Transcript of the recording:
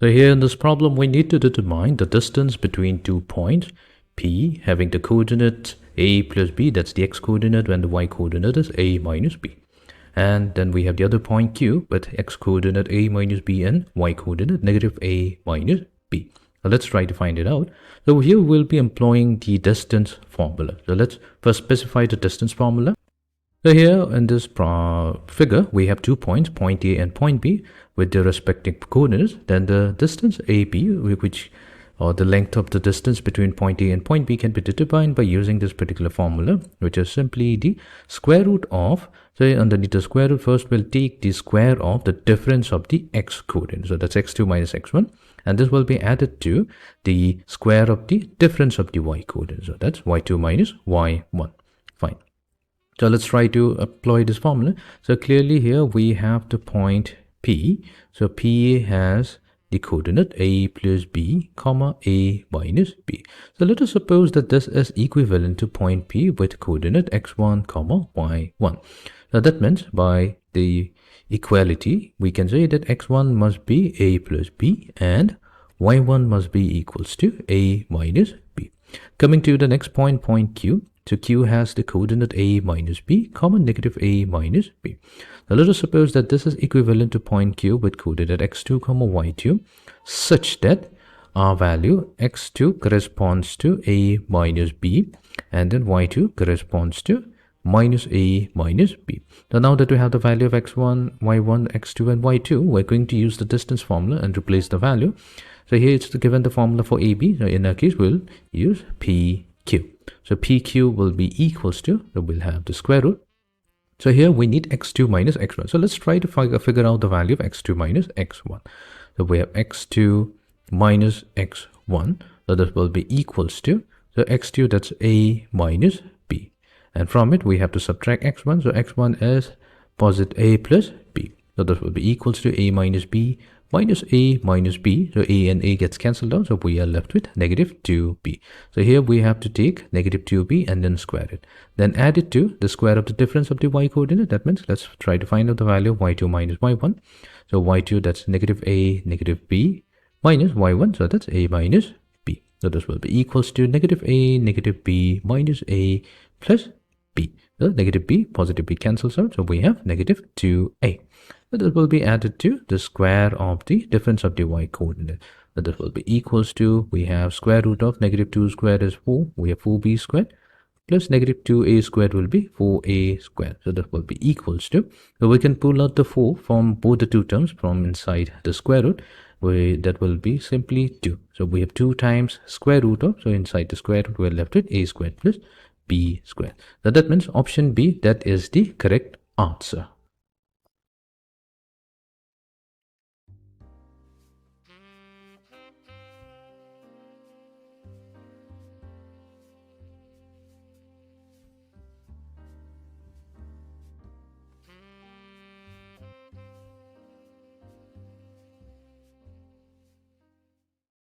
So here in this problem, we need to determine the distance between 2 points, P having the coordinate a plus b, that's the x coordinate, when the y coordinate is a minus b. And then we have the other point Q with x coordinate a minus b and y coordinate negative a minus b. So let's try to find it out. So here we'll be employing the distance formula. So let's first specify the distance formula. So here in this figure, we have 2 points, point A and point B, with their respective coordinates. Then the distance AB, or the length of the distance between point A and point B, can be determined by using this particular formula, which is simply the square root of, so underneath the square root, first we'll take the square of the difference of the x coordinate. So that's x2 minus x1. And this will be added to the square of the difference of the y coordinate. So that's y2 minus y1. Fine. So let's try to apply this formula. So clearly here we have the point P. So P has the coordinate a plus b, comma a minus b. So let us suppose that this is equivalent to point P with coordinate x1, comma y1. So that means by the equality, we can say that x1 must be a plus b and y1 must be equals to a minus b. Coming to the next point, point Q. So Q has the coordinate a minus b, comma negative a minus b. Now let us suppose that this is equivalent to point Q with coordinate x2, comma y2, such that our value x2 corresponds to a minus b, and then y2 corresponds to minus a minus b. So now that we have the value of x1, y1, x2, and y2, we're going to use the distance formula and replace the value. So here it's given the formula for AB. So in our case, we'll use PQ. So PQ will be equals to, so we'll have the square root. So here we need x2 minus x1. So let's try to figure out the value of x2 minus x1. So we have x2 minus x1. So this will be equals to, so x2, that's a minus b. And from it, we have to subtract x1. So x1 is positive a plus b. So this will be equals to a minus b minus a minus b. So a and a gets cancelled out. So we are left with negative 2b. So here we have to take negative 2b and then square it. Then add it to the square of the difference of the y coordinate. That means let's try to find out the value of y2 minus y1. So y2, that's negative a negative b minus y1. So that's a minus b. So this will be equals to negative a negative b minus a plus b. So negative b, positive b cancels out. So we have negative 2a. So this will be added to the square of the difference of the y coordinate. So this will be equals to, we have square root of negative 2 squared is 4. We have 4b squared plus negative 2a squared will be 4a squared. So this will be equals to, so we can pull out the 4 from both the two terms from inside the square root. That will be simply 2. So we have 2 times square root of, so inside the square root we're left with a squared plus b squared. So that means option B, that is the correct answer.